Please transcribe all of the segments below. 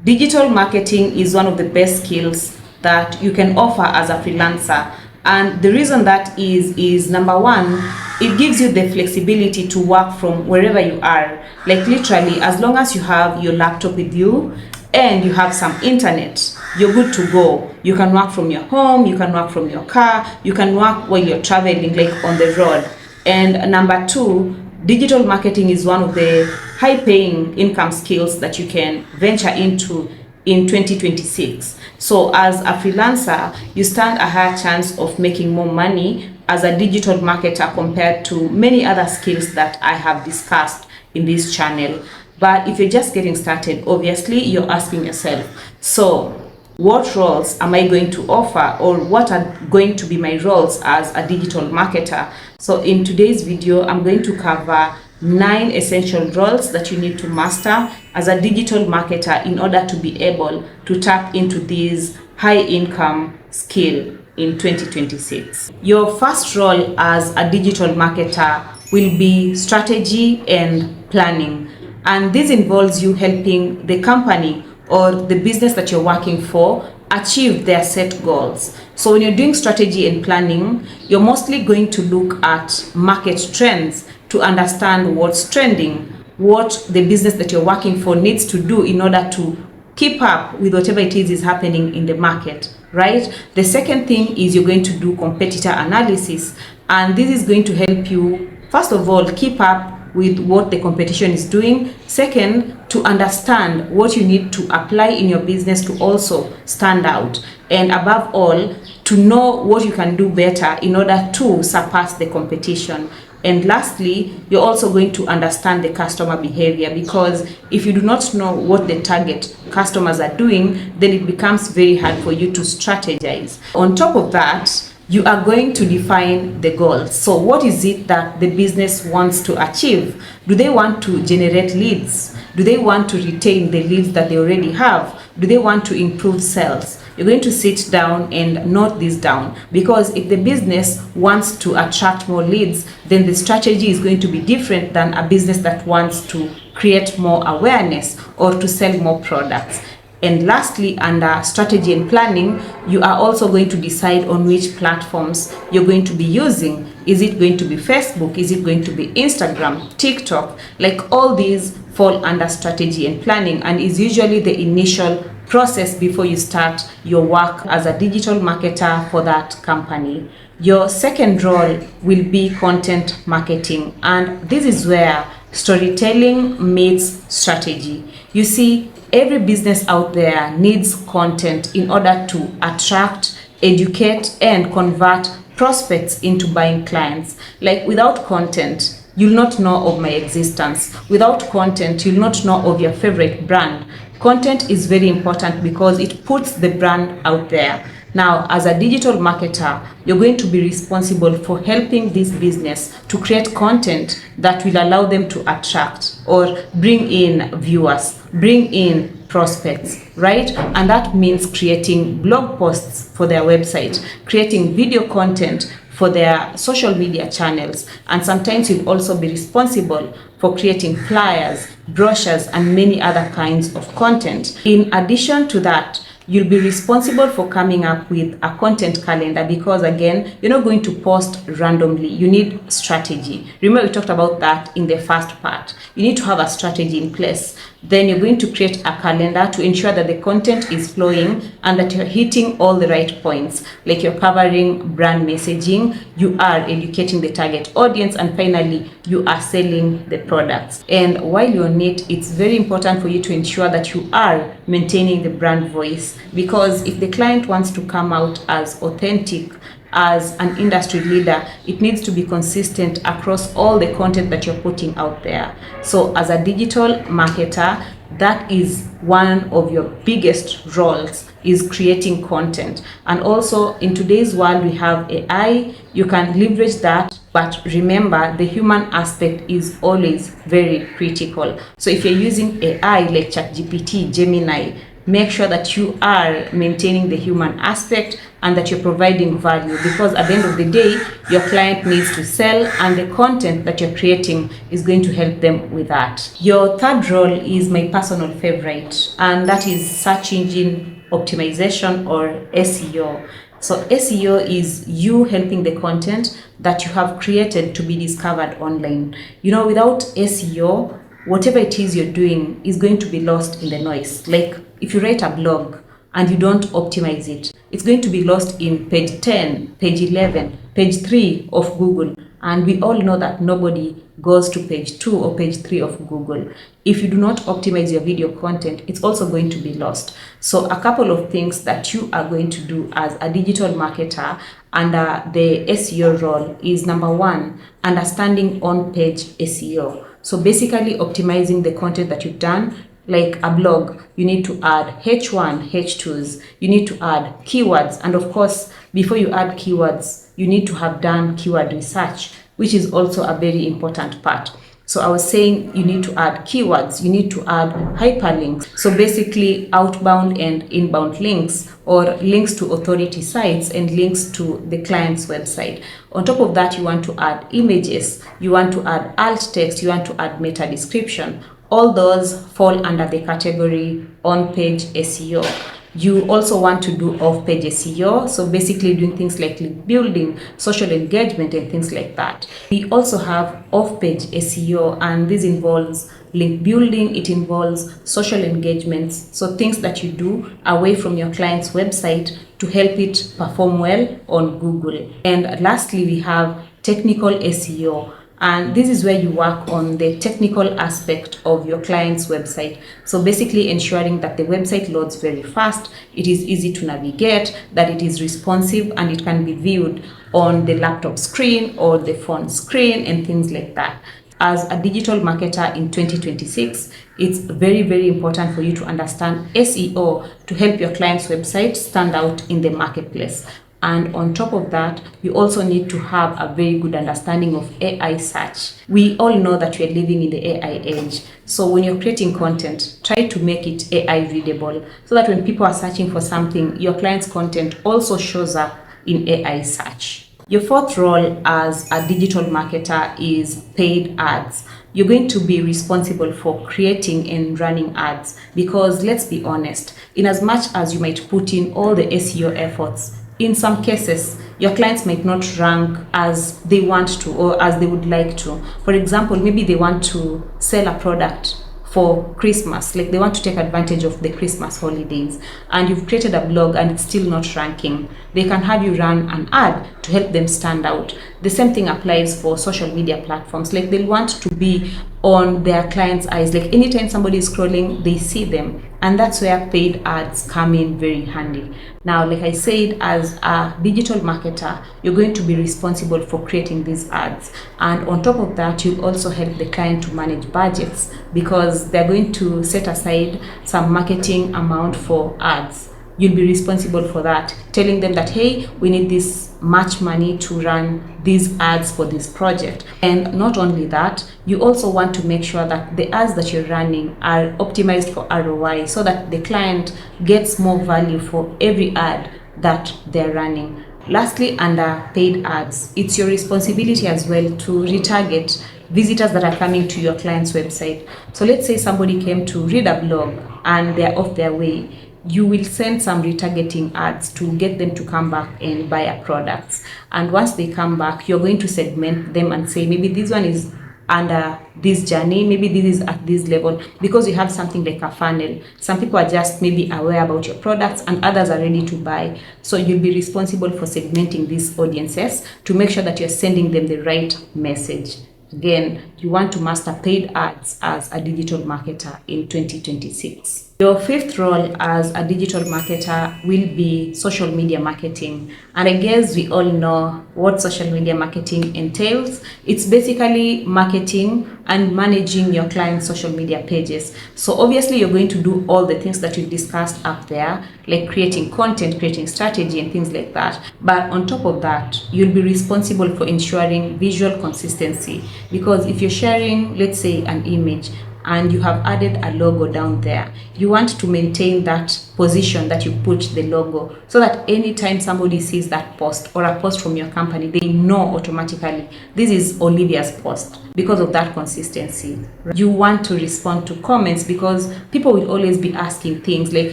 Digital marketing is one of the best skills that you can offer as a freelancer. And the reason that is number one, it gives you the flexibility to work from wherever you are. Like literally, as long as you have your laptop with you and you have some internet, you're good to go. You can work from your home, you can work from your car, you can work while you're traveling, like on the road. And number two, digital marketing is one of the high paying income skills that you can venture into in 2026. So as a freelancer, you stand a higher chance of making more money as a digital marketer compared to many other skills that I have discussed in this channel. But if you're just getting started, obviously you're asking yourself, so what roles am I going to offer, or what are going to be my roles as a digital marketer? So in today's video, I'm going to cover 9 essential roles that you need to master as a digital marketer in order to be able to tap into this high income skill in 2026. Your first role as a digital marketer will be strategy and planning. And this involves you helping the company or the business that you're working for achieve their set goals. So when you're doing strategy and planning, you're mostly going to look at market trends to understand what's trending, what the business that you're working for needs to do in order to keep up with whatever it is happening in the market, right? The second thing is you're going to do competitor analysis, and this is going to help you, first of all, keep up with what the competition is doing. Second, to understand what you need to apply in your business to also stand out. And above all, to know what you can do better in order to surpass the competition. And lastly, you're also going to understand the customer behavior, because if you do not know what the target customers are doing, then it becomes very hard for you to strategize. On top of that, you are going to define the goals. So what is it that the business wants to achieve? Do they want to generate leads? Do they want to retain the leads that they already have? Do they want to improve sales? You're going to sit down and note this down, because if the business wants to attract more leads, then the strategy is going to be different than a business that wants to create more awareness or to sell more products. And lastly, under strategy and planning, you are also going to decide on which platforms you're going to be using. Is it going to be Facebook? Is it going to be Instagram, TikTok? Like, all these fall under strategy and planning, and is usually the initial process before you start your work as a digital marketer for that company. Your second role will be content marketing, and this is where storytelling meets strategy. You see, every business out there needs content in order to attract, educate, and convert prospects into buying clients. Like, without content, you'll not know of my existence. Without content, you'll not know of your favorite brand. Content is very important because it puts the brand out there. Now, as a digital marketer, you're going to be responsible for helping this business to create content that will allow them to attract or bring in viewers, bring in prospects, right? And that means creating blog posts for their website, creating video content for their social media channels, and sometimes you'll also be responsible for creating flyers, brochures, and many other kinds of content. In addition to that, you'll be responsible for coming up with a content calendar, because again, you're not going to post randomly. You need strategy. Remember, we talked about that in the first part. You need to have a strategy in place. Then you're going to create a calendar to ensure that the content is flowing and that you're hitting all the right points. Like, you're covering brand messaging, you are educating the target audience, and finally, you are selling the products. And while you're on it, it's very important for you to ensure that you are maintaining the brand voice, because if the client wants to come out as authentic, as an industry leader, it needs to be consistent across all the content that you're putting out there. So as a digital marketer, that is one of your biggest roles, is creating content. And also, in today's world, we have AI. You can leverage that, but remember, the human aspect is always very critical. So if you're using AI like ChatGPT, Gemini, make sure that you are maintaining the human aspect and that you're providing value, because at the end of the day, your client needs to sell, and the content that you're creating is going to help them with that. Your third role is my personal favorite, and that is search engine optimization, or SEO. So SEO is you helping the content that you have created to be discovered online. Without SEO, whatever it is you're doing is going to be lost in the noise. Like if you write a blog and you don't optimize it, it's going to be lost in page 10, page 11, page 3 of Google. And we all know that nobody goes to page 2 or page 3 of Google. If you do not optimize your video content, it's also going to be lost. So a couple of things that you are going to do as a digital marketer under the SEO role is, number one, understanding on-page SEO. So basically optimizing the content that you've done. Like a blog, you need to add H1, H2s, you need to add keywords. And of course, before you add keywords, you need to have done keyword research, which is also a very important part. So I was saying you need to add keywords, you need to add hyperlinks. So basically outbound and inbound links, or links to authority sites and links to the client's website. On top of that, you want to add images, you want to add alt text, you want to add meta description. All those fall under the category on-page SEO. You also want to do off-page SEO, so basically doing things like link building, social engagement, and things like that. We also have off-page SEO, and this involves link building, it involves social engagements, so things that you do away from your client's website to help it perform well on Google. And lastly, we have technical SEO. And this is where you work on the technical aspect of your client's website. So basically ensuring that the website loads very fast, it is easy to navigate, that it is responsive, and it can be viewed on the laptop screen or the phone screen and things like that. As a digital marketer in 2026, it's very, very important for you to understand SEO to help your client's website stand out in the marketplace. And on top of that, you also need to have a very good understanding of AI search. We all know that we are living in the AI age. So when you're creating content, try to make it AI readable, so that when people are searching for something, your client's content also shows up in AI search. Your fourth role as a digital marketer is paid ads. You're going to be responsible for creating and running ads, because let's be honest, in as much as you might put in all the SEO efforts, in some cases, your clients might not rank as they want to or as they would like to. For example, maybe they want to sell a product for Christmas, like they want to take advantage of the Christmas holidays, and you've created a blog and it's still not ranking. They can have you run an ad to help them stand out. The same thing applies for social media platforms. Like they'll want to be on their clients' eyes. Like anytime somebody is scrolling, they see them. And that's where paid ads come in very handy. Now, like I said, as a digital marketer, you're going to be responsible for creating these ads. And on top of that, you'll also help the client to manage budgets, because they're going to set aside some marketing amount for ads. You'll be responsible for that, telling them that, hey, we need this much money to run these ads for this project. And not only that, you also want to make sure that the ads that you're running are optimized for ROI, so that the client gets more value for every ad that they're running. Lastly, under paid ads, it's your responsibility as well to retarget visitors that are coming to your client's website. So let's say somebody came to read a blog and they're off their way. You will send some retargeting ads to get them to come back and buy a product. And once they come back, you're going to segment them and say, maybe this one is under this journey, maybe this is at this level, because you have something like a funnel. Some people are just maybe aware about your products and others are ready to buy. So you'll be responsible for segmenting these audiences to make sure that you're sending them the right message. Again, you want to master paid ads as a digital marketer in 2026. Your fifth role as a digital marketer will be social media marketing. And I guess we all know what social media marketing entails. It's basically marketing and managing your client's social media pages. So obviously you're going to do all the things that we've discussed up there, like creating content, creating strategy and things like that. But on top of that, you'll be responsible for ensuring visual consistency. Because if you're sharing, let's say, an image, and you have added a logo down there, you want to maintain that position that you put the logo, so that anytime somebody sees that post or a post from your company, they know automatically this is Olivia's post because of that consistency. You want to respond to comments because people will always be asking things like,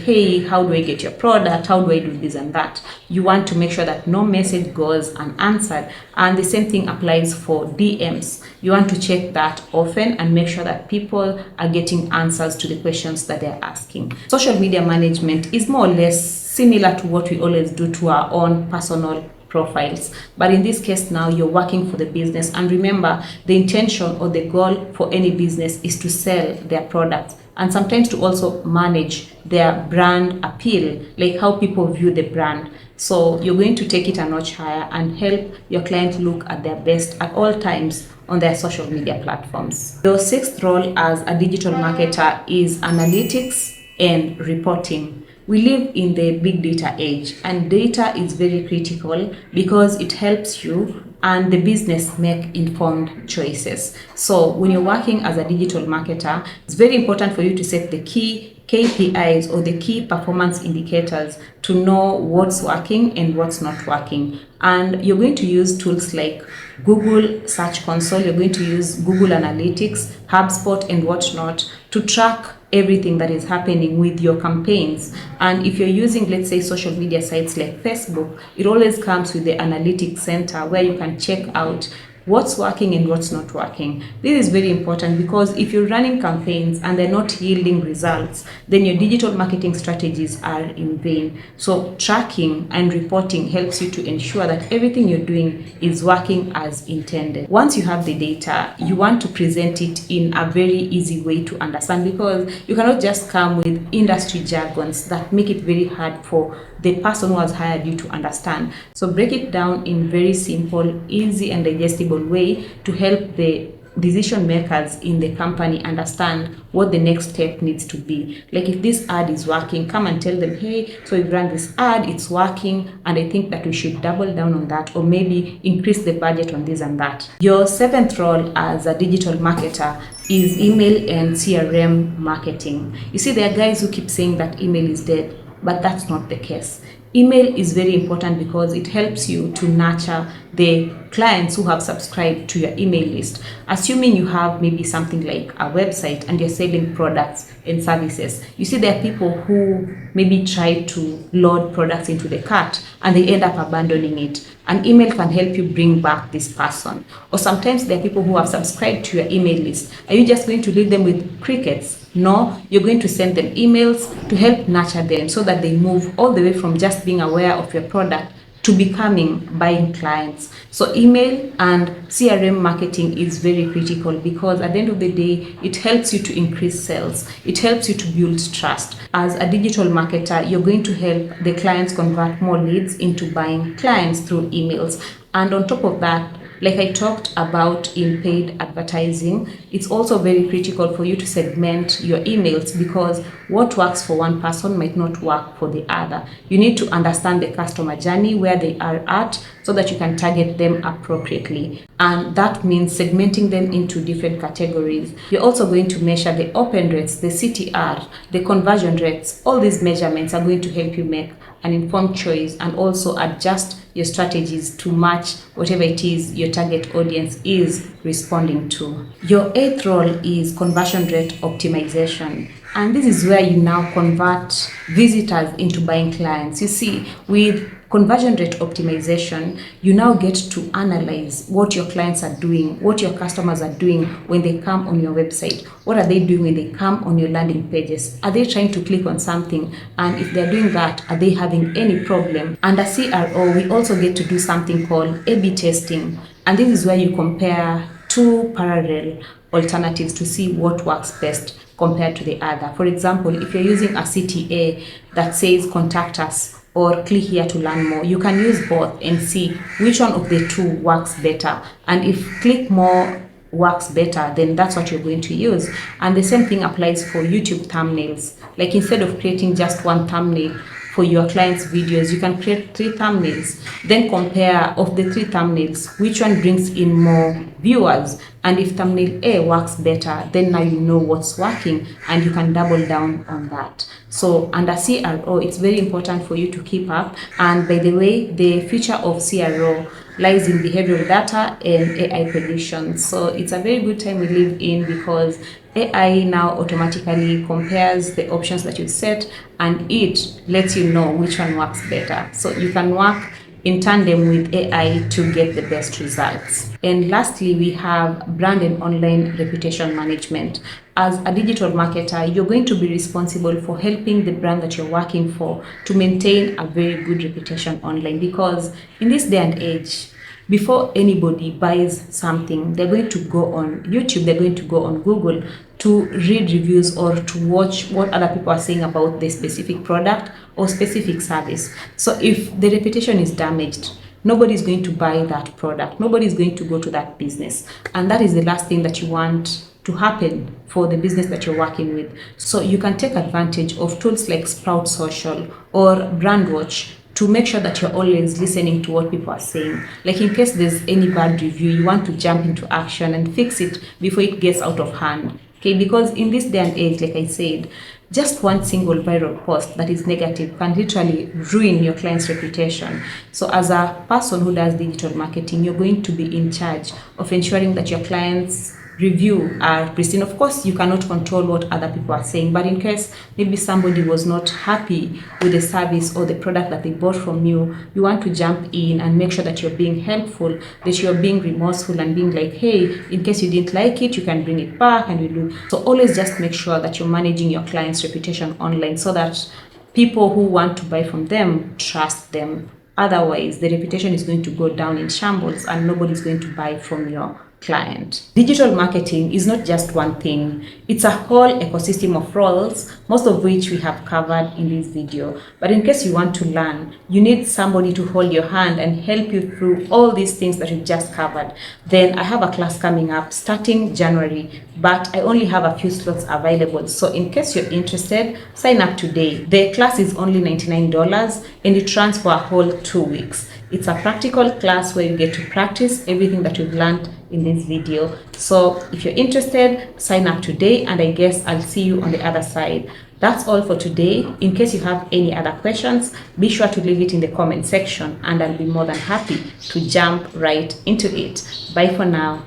hey, how do I get your product? How do I do this and that? You want to make sure that no message goes unanswered. And the same thing applies for DMs. You want to check that often and make sure that people are getting answers to the questions that they're asking. Social media management is more or less similar to what we always do to our own personal profiles, but in this case now you're working for the business. And remember, the intention or the goal for any business is to sell their products, and sometimes to also manage their brand appeal, like how people view the brand. So you're going to take it a notch higher and help your client look at their best at all times on their social media platforms. Your sixth role as a digital marketer is analytics and reporting. We live in the big data age, and data is very critical because it helps you and the business make informed choices. So when you're working as a digital marketer, it's very important for you to set the key KPIs or the key performance indicators to know what's working and what's not working. And you're going to use tools like Google Search Console, you're going to use Google Analytics, HubSpot, and whatnot to track everything that is happening with your campaigns. And if you're using, let's say, social media sites like Facebook, it always comes with the analytics center where you can check out what's working and what's not working. This is very important because if you're running campaigns and they're not yielding results, then your digital marketing strategies are in vain. So tracking and reporting helps you to ensure that everything you're doing is working as intended. Once you have the data, you want to present it in a very easy way to understand, because you cannot just come with industry jargons that make it very hard for the person who has hired you to understand. So break it down in very simple, easy, and digestible way to help the decision makers in the company understand what the next step needs to be. Like if this ad is working, come and tell them, hey, so we've run this ad, it's working, and I think that we should double down on that, or maybe increase the budget on this and that. Your seventh role as a digital marketer is email and CRM marketing. You see, there are guys who keep saying that email is dead, but that's not the case. Email is very important because it helps you to nurture the clients who have subscribed to your email list. Assuming you have maybe something like a website and you're selling products and services, you see there are people who maybe try to load products into the cart and they end up abandoning it. An email can help you bring back this person. Or sometimes there are people who have subscribed to your email list. Are you just going to leave them with crickets? No, you're going to send them emails to help nurture them so that they move all the way from just being aware of your product to becoming buying clients. So email and CRM marketing is very critical because at the end of the day, it helps you to increase sales. It helps you to build trust. As a digital marketer, you're going to help the clients convert more leads into buying clients through emails. And on top of that, like I talked about in paid advertising, it's also very critical for you to segment your emails because what works for one person might not work for the other. You need to understand the customer journey, where they are at, so that you can target them appropriately. And that means segmenting them into different categories. You're also going to measure the open rates, the CTR, the conversion rates. All these measurements are going to help you make an informed choice and also adjust your strategies to match whatever it is your target audience is responding to. Your eighth role is conversion rate optimization. And this is where you now convert visitors into buying clients. You see, with conversion rate optimization, you now get to analyze what your clients are doing, what your customers are doing when they come on your website. What are they doing when they come on your landing pages? Are they trying to click on something? And if they're doing that, are they having any problem? Under CRO, we also get to do something called A/B testing. And this is where you compare two parallel alternatives to see what works best compared to the other. For example, if you're using a CTA that says contact us or click here to learn more, you can use both and see which one of the two works better. And if click more works better, then that's what you're going to use. And the same thing applies for YouTube thumbnails. Like instead of creating just one thumbnail for your clients' videos. You can create 3 thumbnails, then compare of the 3 thumbnails, which one brings in more viewers. And if thumbnail A works better, then now you know what's working and you can double down on that. So under CRO, it's very important for you to keep up. And by the way, the future of CRO lies in behavioral data and AI predictions. So it's a very good time we live in, because AI now automatically compares the options that you set and it lets you know which one works better. So you can work in tandem with AI to get the best results. And lastly, we have brand and online reputation management. As a digital marketer, you're going to be responsible for helping the brand that you're working for to maintain a very good reputation online, because in this day and age, before anybody buys something, they're going to go on YouTube, they're going to go on Google to read reviews or to watch what other people are saying about the specific product or specific service. So if the reputation is damaged, nobody is going to buy that product, nobody is going to go to that business. And that is the last thing that you want to happen for the business that you're working with. So you can take advantage of tools like Sprout Social or Brandwatch to make sure that you're always listening to what people are saying. Like in case there's any bad review, you want to jump into action and fix it before it gets out of hand. Okay, because in this day and age, like I said, just one single viral post that is negative can literally ruin your client's reputation. So as a person who does digital marketing, you're going to be in charge of ensuring that your clients' review are pristine. Of course, you cannot control what other people are saying, but in case maybe somebody was not happy with the service or the product that they bought from you, you want to jump in and make sure that you're being helpful, that you're being remorseful and being like, hey, in case you didn't like it, you can bring it back and we do. So always just make sure that you're managing your client's reputation online so that people who want to buy from them trust them. Otherwise, the reputation is going to go down in shambles and nobody's going to buy from your client. Digital marketing is not just one thing. It's a whole ecosystem of roles, most of which we have covered in this video. But in case you want to learn, you need somebody to hold your hand and help you through all these things that we've just covered. Then I have a class coming up starting January, but I only have a few slots available. So in case you're interested, sign up today. The class is only $99 and it runs for a whole 2 weeks. It's a practical class where you get to practice everything that you've learned in this video. So if you're interested, sign up today and I guess I'll see you on the other side. That's all for today. In case you have any other questions, be sure to leave it in the comment section and I'll be more than happy to jump right into it. Bye for now.